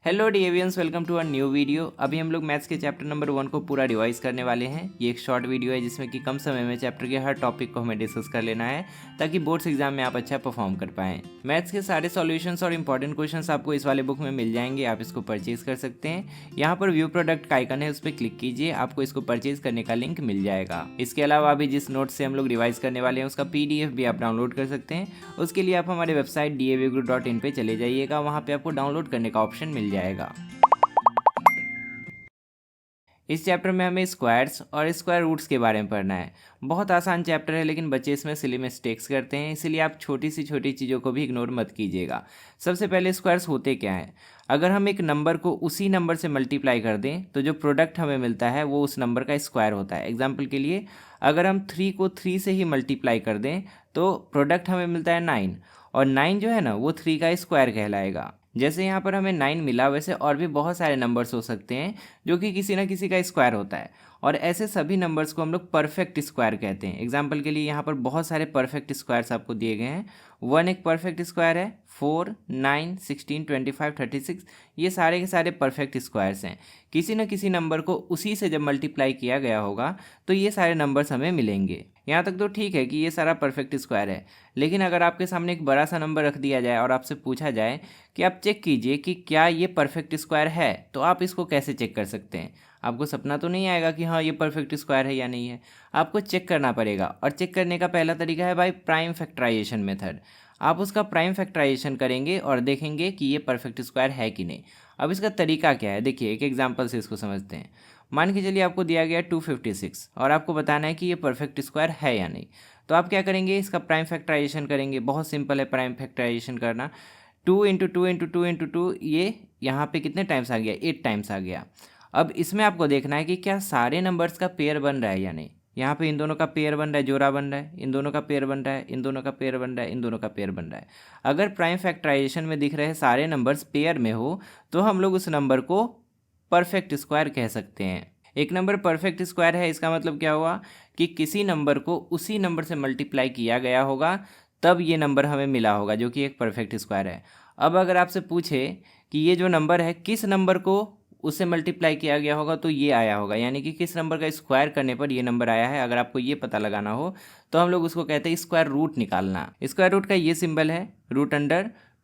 Hello डियरियंस, welcome to a new video. अभी हम लोग मैथ्स के चैप्टर नंबर 1 को पूरा रिवाइज करने वाले हैं। ये एक शॉर्ट वीडियो है जिसमें कि कम समय में चैप्टर के हर टॉपिक को हमें डिस्कस कर लेना है ताकि बोर्ड्स एग्जाम में आप अच्छा परफॉर्म कर पाएं। मैथ्स के सारे सॉल्यूशंस और इंपॉर्टेंट क्वेश्चंस आपको इस वाले बुक में मिल जाएंगे। आप इसको परचेज कर सकते हैं। यहाँ पर व्यू प्रोडक्ट का आइकन है, उस पर क्लिक कीजिए, आपको इसको परचेज करने का लिंक मिल जाएगा। इसके अलावा अभी जिस नोट से हम लोग रिवाइज करने वाले हैं उसका PDF भी आप डाउनलोड कर सकते हैं। उसके लिए आप हमारे वेबसाइट davguru.in पे चले जाइएगा, वहाँ पे आपको डाउनलोड करने का ऑप्शन मिल जाएगा। इस चैप्टर में हमें स्क्वायर्स और स्क्वायर रूट्स के बारे में पढ़ना है। बहुत आसान चैप्टर है, लेकिन बच्चे इसमें सिली मिस्टेक्स करते हैं, इसीलिए आप छोटी सी छोटी चीज़ों को भी इग्नोर मत कीजिएगा। सबसे पहले स्क्वायर्स होते क्या हैं? अगर हम एक नंबर को उसी नंबर से मल्टीप्लाई कर दें तो जो प्रोडक्ट हमें मिलता है वो उस नंबर का स्क्वायर होता है। एग्जाम्पल के लिए, अगर हम 3 को 3 से ही मल्टीप्लाई कर दें तो प्रोडक्ट हमें मिलता है 9, और 9 जो है ना वो 3 का स्क्वायर कहलाएगा। जैसे यहाँ पर हमें 9 मिला, वैसे और भी बहुत सारे नंबर्स हो सकते हैं जो कि किसी ना किसी का स्क्वायर होता है, और ऐसे सभी नंबर्स को हम लोग परफेक्ट स्क्वायर कहते हैं। एग्जाम्पल के लिए यहाँ पर बहुत सारे परफेक्ट स्क्वायर्स आपको दिए गए हैं। 1 एक परफेक्ट स्क्वायर है, 4, 9, 16, 25, 36, ये सारे के सारे परफेक्ट स्क्वायर्स हैं। किसी न किसी नंबर को उसी से जब मल्टीप्लाई किया गया होगा तो ये सारे नंबर्स हमें मिलेंगे। यहाँ तक तो ठीक है कि ये सारा परफेक्ट स्क्वायर है, लेकिन अगर आपके सामने एक बड़ा सा नंबर रख दिया जाए और आपसे पूछा जाए कि आप चेक कीजिए कि क्या ये परफेक्ट स्क्वायर है, तो आप इसको कैसे चेक कर सकते हैं? आपको सपना तो नहीं आएगा कि हाँ ये परफेक्ट स्क्वायर है या नहीं है। आपको चेक करना पड़ेगा, और चेक करने का पहला तरीका है बाय प्राइम फैक्टराइजेशन मेथड। आप उसका प्राइम फैक्टराइजेशन करेंगे और देखेंगे कि ये परफेक्ट स्क्वायर है कि नहीं। अब इसका तरीका क्या है, देखिए एक एग्जाम्पल से इसको समझते हैं। मान के चलिए आपको दिया गया 256 और आपको बताना है कि ये परफेक्ट स्क्वायर है या नहीं। तो आप क्या करेंगे, इसका प्राइम फैक्टराइजेशन करेंगे। बहुत सिंपल है प्राइम फैक्टराइजेशन करना। 2 into two into two into two, ये यहाँ पे कितने टाइम्स आ गया? 8 टाइम्स आ गया। अब इसमें आपको देखना है कि क्या सारे नंबर्स का पेयर बन रहा है या नहीं। यहाँ पे इन दोनों का पेयर बन रहा है, जोड़ा बन रहा है, इन दोनों का पेयर बन रहा है, इन दोनों का पेयर बन रहा है, इन दोनों का पेयर बन रहा है। अगर प्राइम फैक्टराइजेशन में दिख रहे सारे नंबर्स पेयर में हो तो हम लोग उस नंबर को परफेक्ट स्क्वायर कह सकते हैं। एक नंबर परफेक्ट स्क्वायर है, इसका मतलब क्या हुआ कि किसी नंबर को उसी नंबर से मल्टीप्लाई किया गया होगा तब ये नंबर हमें मिला होगा, जो कि एक परफेक्ट स्क्वायर है। अब अगर आपसे पूछे कि ये जो नंबर है किस नंबर को उससे मल्टीप्लाई किया गया होगा तो ये आया होगा, यानी कि किस नंबर का स्क्वायर करने पर ये नंबर आया है, अगर आपको ये पता लगाना हो तो हम लोग उसको कहते हैं स्क्वायर रूट निकालना। स्क्वायर रूट का ये सिंबल है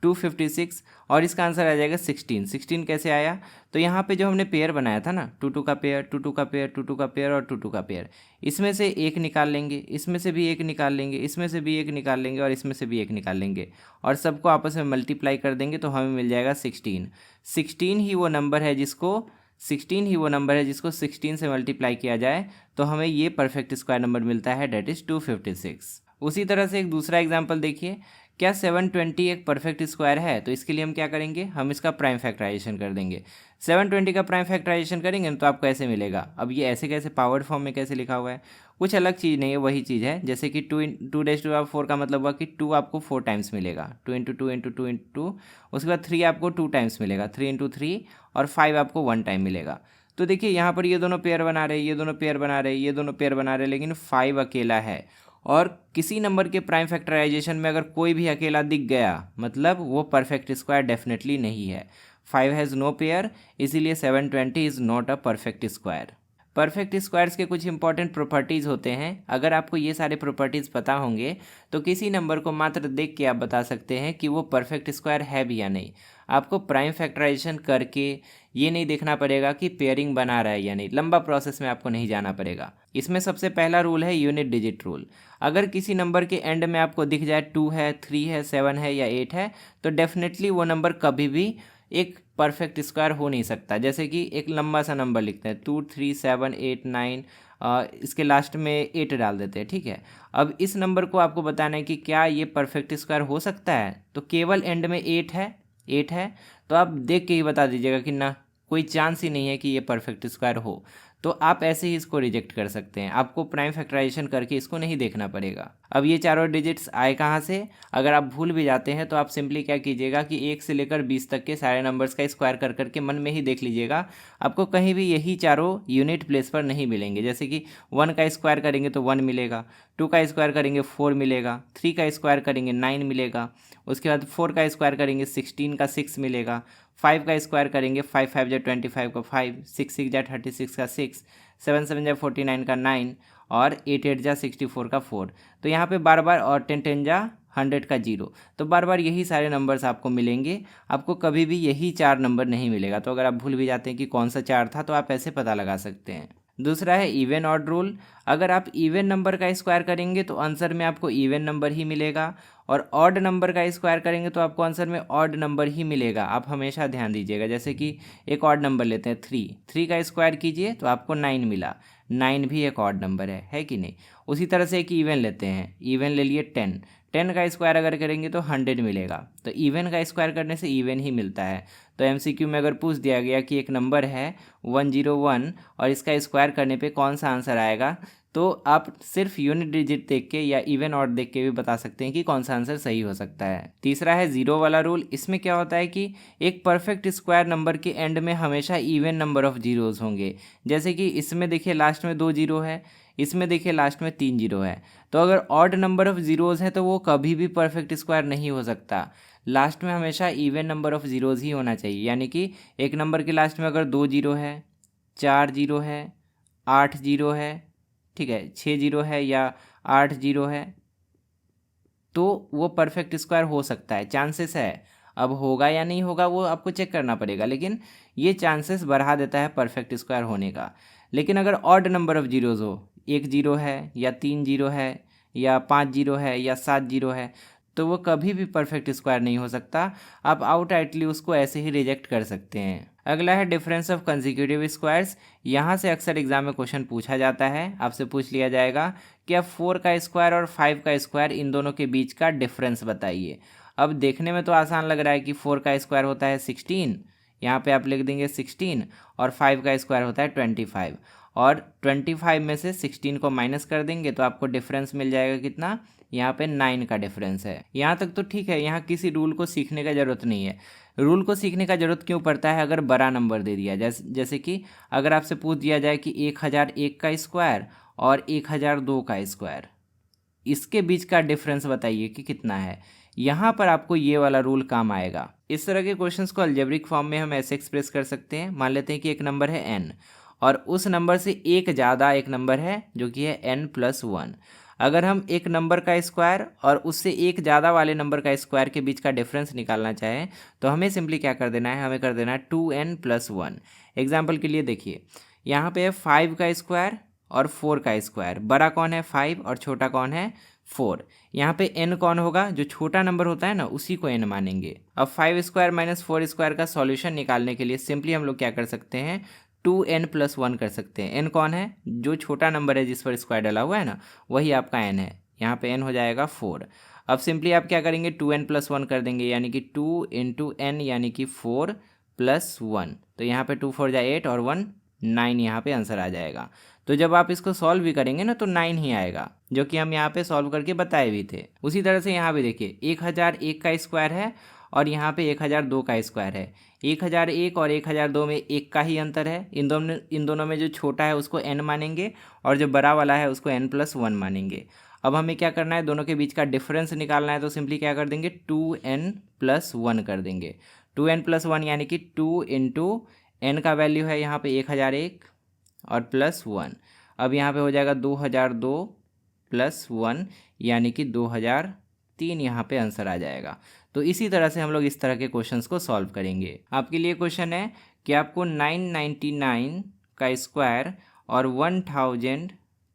√256, और इसका आंसर आ जाएगा 16। 16 कैसे आया? तो यहाँ पे जो हमने पेयर बनाया था ना, 2 का पेयर, 2 का पेयर, 2 का पेयर और 2 का पेयर, इसमें से एक निकाल लेंगे, इसमें से भी एक निकाल लेंगे, इसमें से भी एक निकाल लेंगे और इसमें से भी एक निकाल लेंगे, और सबको आपस में मल्टीप्लाई कर देंगे तो हमें मिल जाएगा 16। 16 ही वो नंबर है जिसको 16 से मल्टीप्लाई किया जाए तो हमें ये परफेक्ट स्क्वायर नंबर मिलता है, डेट इज़ 256। उसी तरह से एक दूसरा एग्जाम्पल देखिए, क्या 720 एक परफेक्ट स्क्वायर है? तो इसके लिए हम क्या करेंगे, हम इसका प्राइम फैक्टराइजेशन कर देंगे। 720 का प्राइम फैक्टराइजेशन करेंगे तो आपको ऐसे मिलेगा। अब ये ऐसे कैसे, पावर्ड फॉर्म में कैसे लिखा हुआ है? कुछ अलग चीज़ नहीं है, वही चीज़ है जैसे कि 2 का मतलब हुआ कि 2 आपको 4 टाइम्स मिलेगा, 2 into two into two into two. उसके बाद 3 आपको 2 टाइम्स मिलेगा, 3 इंटू 3, और 5 आपको 1 टाइम मिलेगा। तो देखिए यहाँ पर ये दोनों पेयर बना रहे, ये दोनों पेयर बना रहे, ये दोनों पेयर बना रहे, लेकिन 5 अकेला है। और किसी नंबर के प्राइम फैक्टराइजेशन में अगर कोई भी अकेला दिख गया मतलब वो परफेक्ट स्क्वायर डेफिनेटली नहीं है। 5 हैज़ नो पेयर, इसीलिए 720 is not a perfect square. Perfect squares के कुछ इंपॉर्टेंट प्रॉपर्टीज़ होते हैं। अगर आपको ये सारे प्रॉपर्टीज़ पता होंगे तो किसी नंबर को मात्र देख के आप बता सकते हैं कि वो परफेक्ट स्क्वायर है भी या नहीं। आपको प्राइम फैक्टराइजेशन करके ये नहीं देखना पड़ेगा कि पेयरिंग बना रहा है या नहीं, लंबा प्रोसेस में आपको नहीं जाना पड़ेगा। इसमें सबसे पहला रूल है यूनिट डिजिट रूल। अगर किसी नंबर के एंड में आपको दिख जाए 2 है, 3 है, 7 है या 8 है तो डेफिनेटली वो नंबर कभी भी एक परफेक्ट स्क्वायर हो नहीं सकता। जैसे कि एक लंबा सा नंबर लिखते हैं 2, 3, 7, 8, 9, इसके लास्ट में 8 डाल देते हैं, ठीक है। अब इस नंबर को आपको बताना है कि क्या ये परफेक्ट स्क्वायर हो सकता है, तो केवल एंड में 8 है तो आप देख के ही बता दीजिएगा कि ना, कोई चांस ही नहीं है कि ये परफेक्ट स्क्वायर हो। तो आप ऐसे ही इसको रिजेक्ट कर सकते हैं, आपको प्राइम फैक्टराइजेशन करके इसको नहीं देखना पड़ेगा। अब ये चारों डिजिट्स आए कहाँ से? अगर आप भूल भी जाते हैं तो आप सिंपली क्या कीजिएगा कि 1 से लेकर 20 तक के सारे नंबर्स का स्क्वायर कर करके मन में ही देख लीजिएगा। आपको कहीं भी यही चारों यूनिट प्लेस पर नहीं मिलेंगे। जैसे कि 1 का स्क्वायर करेंगे तो 1 मिलेगा, 2 का स्क्वायर करेंगे 4 मिलेगा, 3 का स्क्वायर करेंगे 9 मिलेगा, उसके बाद 4 का स्क्वायर करेंगे 16 का 6 मिलेगा, 5 का स्क्वायर करेंगे, 5 5 जा 25 का 5, 6 6 जा 36 का 6, 7 7 जा 49 का 9 और 8 8 जा 64 का 4। तो यहाँ पे बार बार और 10 10 जा 100 का 0, तो बार बार यही सारे नंबर्स आपको मिलेंगे, आपको कभी भी यही 4 नंबर नहीं मिलेगा। तो अगर आप भूल भी जाते हैं कि कौन सा 4 था तो आप ऐसे पता लगा सकते हैं। दूसरा है इवन ऑड रूल। अगर आप इवन नंबर का स्क्वायर करेंगे तो आंसर में आपको इवन नंबर ही मिलेगा, और ऑड नंबर का स्क्वायर करेंगे तो आपको आंसर में ऑड नंबर ही मिलेगा। आप हमेशा ध्यान दीजिएगा। जैसे कि एक ऑड नंबर लेते हैं 3, 3 का स्क्वायर कीजिए तो आपको 9 मिला, 9 भी एक ऑड नंबर है कि नहीं। उसी तरह से एक इवन लेते हैं, इवन ले लिए 10, 10 का स्क्वायर अगर करेंगे तो 100 मिलेगा। तो इवन का स्क्वायर करने से इवन ही मिलता है। तो एमसीक्यू में अगर पूछ दिया गया कि एक नंबर है 101 और इसका स्क्वायर करने पे कौन सा आंसर आएगा, तो आप सिर्फ यूनिट डिजिट देख के या इवन ऑड देख के भी बता सकते हैं कि कौन सा आंसर सही हो सकता है। तीसरा है जीरो वाला रूल। इसमें क्या होता है कि एक परफेक्ट स्क्वायर नंबर के एंड में हमेशा इवन नंबर ऑफ जीरोज़ होंगे। जैसे कि इसमें देखिए लास्ट में 2 जीरो है, इसमें देखिए लास्ट में 3 जीरो है। तो अगर ऑड नंबर ऑफ जीरोज़ है तो वो कभी भी परफेक्ट स्क्वायर नहीं हो सकता। लास्ट में हमेशा इवन नंबर ऑफ जीरोज़ ही होना चाहिए। यानी कि एक नंबर के लास्ट में अगर 2 जीरो है, 4 जीरो है, 8 जीरो है, ठीक है, 6 जीरो है या 8 जीरो है, तो वो परफेक्ट स्क्वायर हो सकता है, चांसेस है। अब होगा या नहीं होगा वो आपको चेक करना पड़ेगा, लेकिन ये चांसेस बढ़ा देता है परफेक्ट स्क्वायर होने का। लेकिन अगर ऑड नंबर ऑफ जीरोज़ हो, 1 जीरो है या 3 जीरो है या 5 जीरो है या 7 जीरो है, तो वो कभी भी परफेक्ट स्क्वायर नहीं हो सकता। आप आउटराइटली उसको ऐसे ही रिजेक्ट कर सकते हैं। अगला है डिफरेंस ऑफ कंसेक्यूटिव स्क्वायर्स। यहाँ से अक्सर एग्जाम में क्वेश्चन पूछा जाता है, आपसे पूछ लिया जाएगा कि आप 4 का स्क्वायर और 5 का स्क्वायर इन दोनों के बीच का डिफरेंस बताइए। अब देखने में तो आसान लग रहा है कि 4 का स्क्वायर होता है 16, यहाँ पे आप लिख देंगे 16, और 5 का स्क्वायर होता है 25, और 25 में से 16 को माइनस कर देंगे तो आपको डिफरेंस मिल जाएगा कितना, यहाँ पे 9 का डिफरेंस है। यहाँ तक तो ठीक है, यहाँ किसी रूल को सीखने का ज़रूरत नहीं है। रूल को सीखने का ज़रूरत क्यों पड़ता है अगर बड़ा नंबर दे दिया, जैसे कि अगर आपसे पूछ दिया जाए कि 1001 का स्क्वायर और 1002 का स्क्वायर, इसके बीच का डिफरेंस बताइए कि कितना है। यहाँ पर आपको ये वाला रूल काम आएगा। इस तरह के क्वेश्चंस को अलजेब्रिक फॉर्म में हम ऐसे एक्सप्रेस कर सकते हैं। मान लेते हैं कि एक नंबर है n और उस नंबर से एक ज़्यादा एक नंबर है जो कि है n+1। अगर हम एक नंबर का स्क्वायर और उससे एक ज़्यादा वाले नंबर का स्क्वायर के बीच का डिफरेंस निकालना चाहें तो हमें सिंपली क्या कर देना है, हमें कर देना है 2n+1। एग्जाम्पल के लिए देखिए, यहाँ पे है 5 का स्क्वायर और 4 का स्क्वायर। बड़ा कौन है 5 और छोटा कौन है 4। यहाँ पे n कौन होगा, जो छोटा नंबर होता है ना उसी को n मानेंगे। अब 5 स्क्वायर माइनस 4 स्क्वायर का सॉल्यूशन निकालने के लिए सिंपली हम लोग क्या कर सकते हैं, 2n+1 कर सकते हैं। n कौन है, जो छोटा नंबर है जिस पर स्क्वायर डाला हुआ है ना वही आपका n है। यहाँ पे n हो जाएगा 4। अब सिंपली आप क्या करेंगे, 2n+1 कर देंगे, यानी कि 2 इंटू n यानी कि 4+1। तो यहाँ पे 2 4 जा 8 और 1 9, यहाँ पे आंसर आ जाएगा। तो जब आप इसको सॉल्व भी करेंगे ना तो 9 ही आएगा, जो कि हम यहाँ पे सॉल्व करके बताए भी थे। उसी तरह से यहाँ पे देखिए 1001 का स्क्वायर है और यहाँ पे 1002 का स्क्वायर है। 1001 और 1002 में 1 का ही अंतर है। इन दोनों में जो छोटा है उसको n मानेंगे और जो बड़ा वाला है उसको n+1 मानेंगे। अब हमें क्या करना है, दोनों के बीच का डिफरेंस निकालना है। तो सिंपली क्या कर देंगे, 2n+1 कर देंगे। 2n+1 यानी कि 2 इंटू n का वैल्यू है यहाँ पे 1001 और +1। अब यहाँ पे हो जाएगा 2002 +1 यानी कि 2003, यहाँ पे आंसर आ जाएगा। तो इसी तरह से हम लोग इस तरह के क्वेश्चंस को सॉल्व करेंगे। आपके लिए क्वेश्चन है कि आपको 999 का स्क्वायर और 1000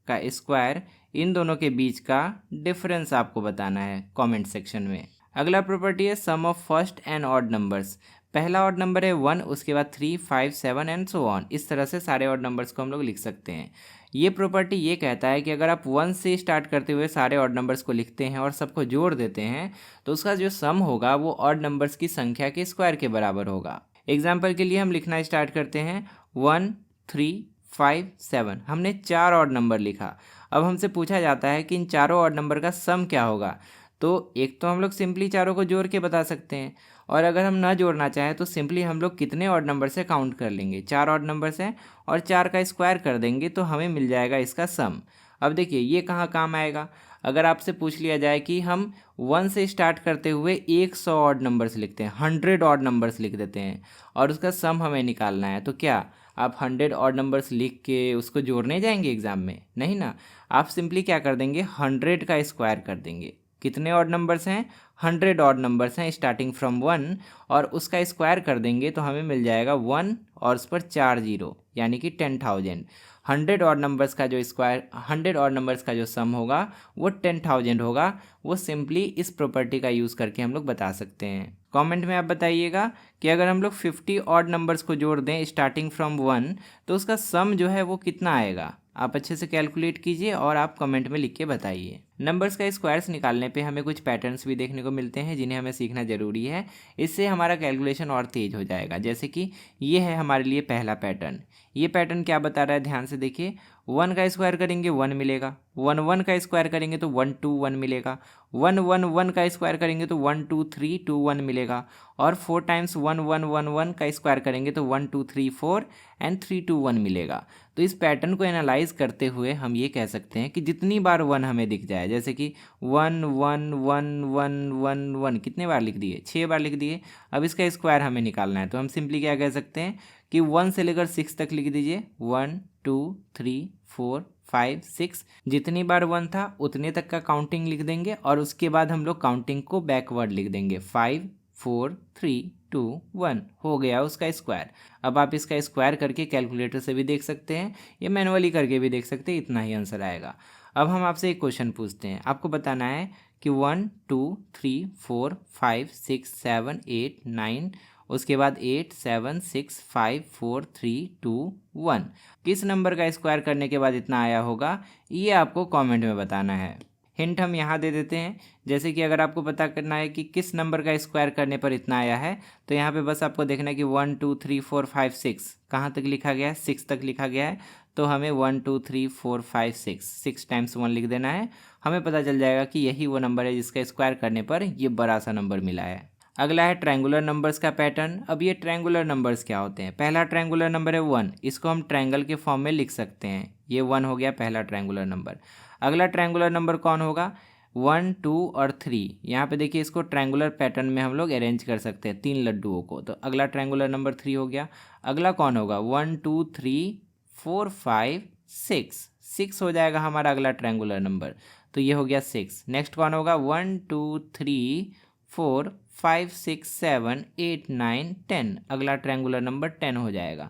का स्क्वायर इन दोनों के बीच का डिफरेंस आपको बताना है कमेंट सेक्शन में। अगला प्रॉपर्टी है sum of first and odd numbers. पहला ऑड नंबर है 1, उसके बाद 3 5 7 एंड सो ऑन। इस तरह से सारे ऑड नंबर्स को हम लोग लिख सकते हैं। ये प्रॉपर्टी ये कहता है कि अगर आप 1 से स्टार्ट करते हुए सारे ऑड नंबर्स को लिखते हैं और सबको जोड़ देते हैं तो उसका जो सम होगा वो ऑड नंबर्स की संख्या के स्क्वायर के बराबर होगा। एग्जाम्पल के लिए हम लिखना स्टार्ट करते हैं 1 3 5 7। हमने 4 ऑड नंबर लिखा। अब हमसे पूछा जाता है कि इन चारों ऑड नंबर का सम क्या होगा। तो एक तो हम लोग सिंपली चारों को जोड़ के बता सकते हैं, और अगर हम ना जोड़ना चाहें तो सिंपली हम लोग कितने ऑड नंबर से काउंट कर लेंगे, 4 ऑड नंबर से, और 4 का स्क्वायर कर देंगे तो हमें मिल जाएगा इसका सम। अब देखिए ये कहाँ काम आएगा, अगर आपसे पूछ लिया जाए कि हम 1 से स्टार्ट करते हुए 100 ऑड नंबर्स लिखते हैं, 100 ऑड नंबर्स लिख देते हैं और उसका सम हमें निकालना है, तो क्या आप 100 ऑड नंबर्स लिख के उसको जोड़ने जाएंगे एग्जाम में? नहीं ना। आप सिंपली क्या कर देंगे, 100 का स्क्वायर कर देंगे। कितने ऑड नंबर्स हैं? 100 ऑड नंबर्स हैं स्टार्टिंग फ्रॉम 1, और उसका स्क्वायर कर देंगे तो हमें मिल जाएगा 1 और उस पर 4 जीरो, यानी कि 10,000। 100 ऑड नंबर्स का जो स्क्वायर, 100 ऑड नंबर्स का जो सम होगा वो 10,000 होगा। वो सिंपली इस प्रॉपर्टी का यूज़ करके हम लोग बता सकते हैं। कमेंट में आप बताइएगा कि अगर हम लोग 50 ऑड नंबर्स को जोड़ दें स्टार्टिंग फ्रॉम 1 तो उसका सम जो है वो कितना आएगा। आप अच्छे से कैलकुलेट कीजिए और आप कमेंट में लिख के बताइए। नंबर्स का स्क्वायर्स निकालने पे हमें कुछ पैटर्न्स भी देखने को मिलते हैं जिन्हें हमें सीखना ज़रूरी है, इससे हमारा कैलकुलेशन और तेज़ हो जाएगा। जैसे कि ये है हमारे लिए पहला पैटर्न। ये पैटर्न क्या बता रहा है, ध्यान से देखिए। 1 का स्क्वायर करेंगे 1 मिलेगा, 1 का स्क्वायर करेंगे तो 1 2 1 मिलेगा, 1 का स्क्वायर करेंगे तो 1 2 3 2 1 मिलेगा, और 4 टाइम्स 1 1 1 1 का स्क्वायर करेंगे तो 1 2 3 4 एंड 3 2 1 मिलेगा। तो इस पैटर्न को एनालाइज करते हुए हम ये कह सकते हैं कि जितनी बार 1 हमें दिख जाए, जैसे कि 1 1 1 1 1 1 कितने बार लिख दिए, 6 बार लिख दिए। अब इसका स्क्वायर हमें निकालना है तो हम सिंपली क्या कह सकते हैं कि 1 से लेकर 6 तक लिख दीजिए, 1 2 3 4 5 6। जितनी बार 1 था उतने तक का काउंटिंग लिख देंगे और उसके बाद हम लोग काउंटिंग को बैकवर्ड लिख देंगे, 5 4 3 2 1 हो गया उसका स्क्वायर। अब आप इसका स्क्वायर करके कैलकुलेटर से भी देख सकते हैं या मैनुअली करके भी देख सकते हैं, इतना ही आंसर आएगा। अब हम आपसे एक क्वेश्चन पूछते हैं, आपको बताना है कि 1 2 3 4 5 6 7 8 9, उसके बाद 8 7 6 5 4 3 2 1 किस नंबर का स्क्वायर करने के बाद इतना आया होगा, ये आपको कमेंट में बताना है। हिंट हम यहाँ दे देते हैं, जैसे कि अगर आपको पता करना है कि किस नंबर का स्क्वायर करने पर इतना आया है तो यहाँ पे बस आपको देखना है कि 1 2 3 4 5 6 कहाँ तक लिखा गया है, 6 तक लिखा गया है। तो हमें 1 2 3 4 5 6 टाइम्स 1 लिख देना है। हमें पता चल जाएगा कि यही वो नंबर है जिसका स्क्वायर करने पर ये बड़ा सा नंबर मिला है। अगला है ट्रायंगुलर नंबर्स का पैटर्न। अब ये ट्रायंगुलर नंबर्स क्या होते हैं? पहला ट्रायंगुलर नंबर है 1, इसको हम ट्रायंगल के फॉर्म में लिख सकते हैं, ये 1 हो गया पहला ट्रायंगुलर नंबर। अगला ट्रायंगुलर नंबर कौन होगा? 1 2 और 3। यहाँ पे देखिए इसको ट्रायंगुलर पैटर्न में हम लोग अरेंज कर सकते हैं 3 लड्डुओं को, तो अगला ट्रायंगुलर नंबर 3 हो गया। अगला कौन होगा? 1 2 3 4 5 6, 6 हो जाएगा हमारा अगला ट्रायंगुलर नंबर, तो ये हो गया 6। नेक्स्ट कौन होगा? 1 2 3 4 5 6 7 8 9 10, अगला ट्रायंगुलर नंबर 10 हो जाएगा।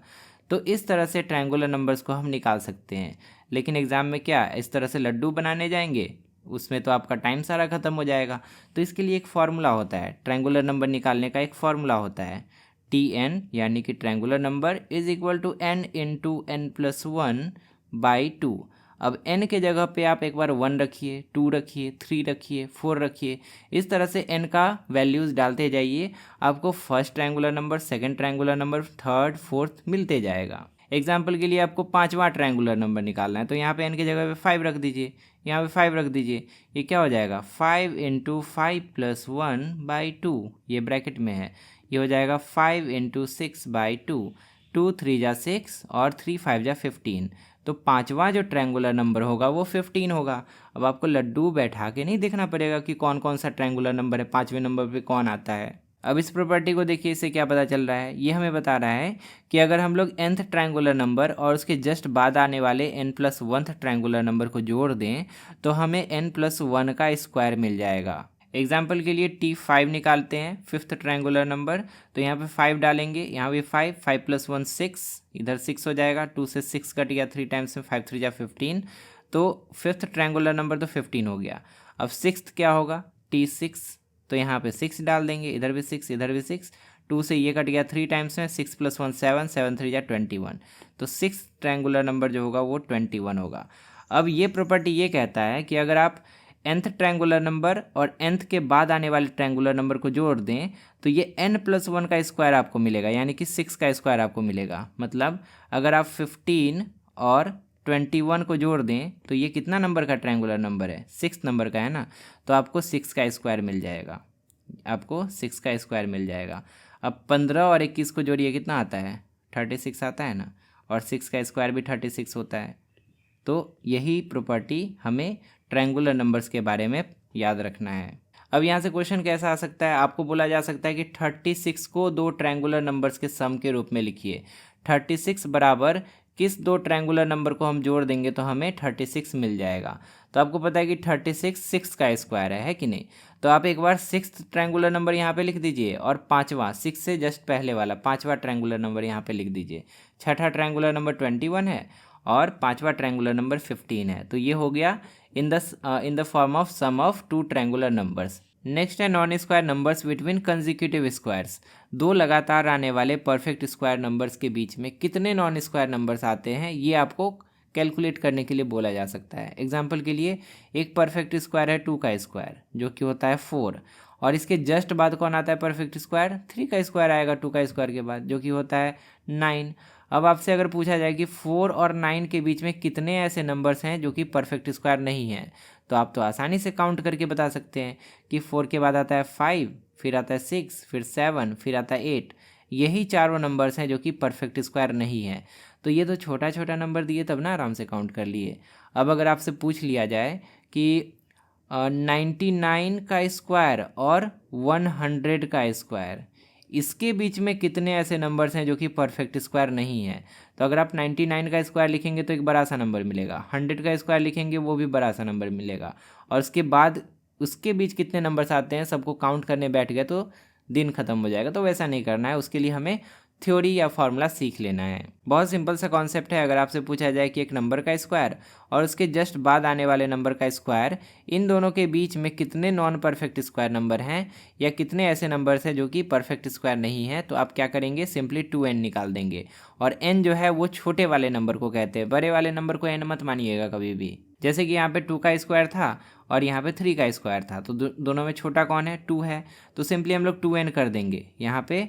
तो इस तरह से ट्रायंगुलर नंबर्स को हम निकाल सकते हैं। लेकिन एग्ज़ाम में क्या इस तरह से लड्डू बनाने जाएंगे, उसमें तो आपका टाइम सारा ख़त्म हो जाएगा। तो इसके लिए एक फार्मूला होता है, ट्रायंगुलर नंबर निकालने का एक फार्मूला होता है, TN यानी कि triangular number is equal to n into n+1/2। अब n के जगह पे आप एक बार 1 रखिए, 2 रखिए, 3 रखिए, 4 रखिए, इस तरह से n का वैल्यूज़ डालते जाइए, आपको first triangular number, second triangular number, third fourth मिलते जाएगा। एग्जाम्पल के लिए आपको 5वां ट्रायंगुलर नंबर निकालना है तो यहाँ पे n की जगह पे 5 रख दीजिए, यहाँ पे 5 रख दीजिए, ये क्या हो जाएगा 5 इंटू 5+1/2, ये ब्रैकेट में है, ये हो जाएगा 5 इंटू 6/2, 2 3 जा 6 और 3 5 जा 15। तो 5वां जो ट्रायंगुलर नंबर होगा वो 15 होगा। अब आपको लड्डू बैठा के नहीं देखना पड़ेगा कि कौन कौन सा ट्रायंगुलर नंबर है, 5वें नंबर पे कौन आता है। अब इस प्रॉपर्टी को देखिए, इससे क्या पता चल रहा है, ये हमें बता रहा है कि अगर हम लोग nth ट्रायंगुलर नंबर और उसके जस्ट बाद आने वाले n+1th ट्रायंगुलर नंबर को जोड़ दें तो हमें n+1 का स्क्वायर मिल जाएगा। एग्जाम्पल के लिए T5 निकालते हैं, 5th ट्रायंगुलर नंबर, तो यहाँ पे 5 डालेंगे, यहाँ भी 5, 5+1 6, इधर 6 हो जाएगा, 2 से 6 कट गया, 3 टाइम्स में 5 3 जा 15, तो 5th ट्रायंगुलर नंबर तो 15 हो गया। अब 6th क्या होगा? T6, तो यहाँ पे 6 डाल देंगे, इधर भी 6, इधर भी 6, 2 से ये कट गया 3 टाइम्स में, 6+1 7, 7 3 जा 21, तो 6th ट्रायंगुलर नंबर जो होगा वो 21 होगा। अब ये प्रॉपर्टी ये कहता है कि अगर आप nth ट्रायंगुलर नंबर और nth के बाद आने वाले ट्रायंगुलर नंबर को जोड़ दें तो ये n+1 का स्क्वायर आपको मिलेगा, यानी कि 6 का स्क्वायर आपको मिलेगा। मतलब अगर आप 15 और 21 को जोड़ दें तो ये कितना नंबर का ट्रायंगुलर नंबर है? 6 नंबर का है ना, तो आपको 6 का स्क्वायर मिल जाएगा, आपको 6 का स्क्वायर मिल जाएगा। अब 15 और 21 को जोड़िए, कितना आता है? 36 आता है ना, और 6 का स्क्वायर भी 36 होता है। तो यही प्रॉपर्टी हमें ट्रायंगुलर नंबर्स के बारे में याद रखना है। अब यहाँ से क्वेश्चन कैसा आ सकता है, आपको बोला जा सकता है कि 36 को दो ट्रायंगुलर नंबर्स के सम के रूप में लिखिए। 36 बराबर किस दो ट्रायंगुलर नंबर को हम जोड़ देंगे तो हमें 36 मिल जाएगा। तो आपको पता है कि 36 6 का स्क्वायर है कि नहीं। तो आप एक बार 6th ट्रायंगुलर नंबर यहाँ पे लिख दीजिए और पाँचवा 6 से जस्ट पहले वाला पाँचवा ट्रायंगुलर नंबर यहाँ पे लिख दीजिए। छठा ट्रायंगुलर नंबर 21 है और पाँचवा ट्रायंगुलर नंबर 15 है। तो ये हो गया in the form of sum of two triangular numbers. Next है non square numbers between consecutive squares. दो लगातार आने वाले परफेक्ट स्क्वायर नंबर्स के बीच में कितने नॉन स्क्वायर नंबर्स आते हैं, ये आपको कैलकुलेट करने के लिए बोला जा सकता है। एग्जाम्पल के लिए एक परफेक्ट स्क्वायर है 2 का स्क्वायर जो कि होता है 4, और इसके जस्ट बाद कौन आता है परफेक्ट स्क्वायर, 3 का स्क्वायर आएगा 2 का स्क्वायर के बाद जो कि होता है 9। अब आपसे अगर पूछा जाए कि 4 और 9 के बीच में कितने ऐसे नंबर्स हैं जो कि परफेक्ट स्क्वायर नहीं हैं, तो आप तो आसानी से काउंट करके बता सकते हैं कि 4 के बाद आता है 5, फिर आता है 6, फिर 7, फिर आता है 8। यही चारों नंबर्स हैं जो कि परफेक्ट स्क्वायर नहीं है। तो ये तो छोटा छोटा नंबर दिए तब ना आराम से काउंट कर लिए। अब अगर आपसे पूछ लिया जाए कि 99 का स्क्वायर और 100 का स्क्वायर, इसके बीच में कितने ऐसे नंबर्स हैं जो कि परफेक्ट स्क्वायर नहीं है, तो अगर आप 99 का स्क्वायर लिखेंगे तो एक बड़ा सा नंबर मिलेगा, 100 का स्क्वायर लिखेंगे वो भी बड़ा सा नंबर मिलेगा, और उसके बाद उसके बीच कितने नंबर्स आते हैं सबको काउंट करने बैठ गए तो दिन खत्म हो जाएगा। तो वैसा नहीं करना है, उसके लिए हमें थ्योरी या फॉर्मूला सीख लेना है। बहुत सिंपल सा कॉन्सेप्ट है। अगर आपसे पूछा जाए कि एक नंबर का स्क्वायर और उसके जस्ट बाद आने वाले नंबर का स्क्वायर, इन दोनों के बीच में कितने नॉन परफेक्ट स्क्वायर नंबर हैं या कितने ऐसे नंबर्स हैं जो कि परफेक्ट स्क्वायर नहीं है, तो आप क्या करेंगे, सिंपली 2n निकाल देंगे। और n जो है वो छोटे वाले नंबर को कहते हैं, बड़े वाले नंबर को n मत मानिएगा कभी भी। जैसे कि यहाँ पे 2 का स्क्वायर था और यहाँ पे 3 का स्क्वायर था, तो दोनों में छोटा कौन है, 2 है। तो सिंपली हम लोग 2n कर देंगे, यहाँ पे